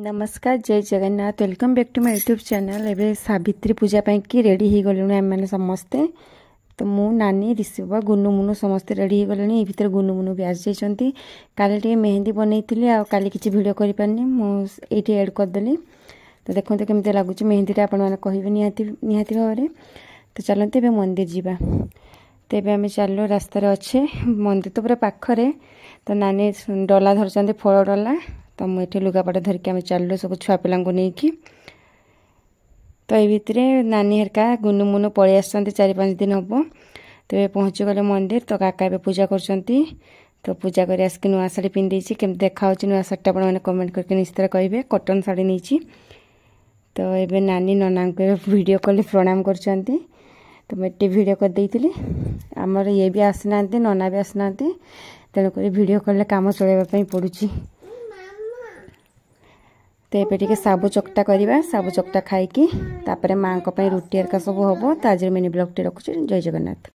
नमस्कार जय Jagannath welcome back to my YouTube channel. एवं सावित्री पूजा कि रेडी हो गलुण आम मैंने समस्ते। तो मु नानी ऋषभ गुनु मुनु समस्ते रेडी हो गले। भितर गुनु मुनु भी आसी जाइए। काली मेहंदी बनई थी आली किसी भिड कर पारनी मुझे एड करदेली। तो देखते केमती लगुच मेहंदीटा आपण मैंने कहे निहाती भाव। तो चलते ए मंदिर जावा। तो ये आम चलो रास्तार अच्छे मंदिर तो पूरा पाखरे। तो नानी डला धरते फल डला। तो मुझे लुगापटा धरिकी आम चलु सब छुआ पिला नहीं। तो ये भितर नानी हरका गुनु मुनु पलि आस 4-5 दिन हम। तो ये पहुँची गले मंदिर। तो काका ए पूजा कर। तो पूजा कर आसिक नुआ शाढ़ी पिंधि केमती देखा नुआ शाढ़ीटा मैंने कमेंट करके निश्चित कहे। कटन शाढ़ी नहीं। तो ये नानी नना को वीडियो कॉल प्रणाम कर। तो मुझे वीडियो कर देती। आमर ये भी आसना नना भी आसना तेणुक वीडियो कॉल काम चलवाई पड़ुची। तो ये साबु चकटा करवा। साबु चकटा खाई तापर माँ रुटी हरका सब हम। तो आज मिनी ब्लॉग टी रखुच्छी। जय जगन्नाथ।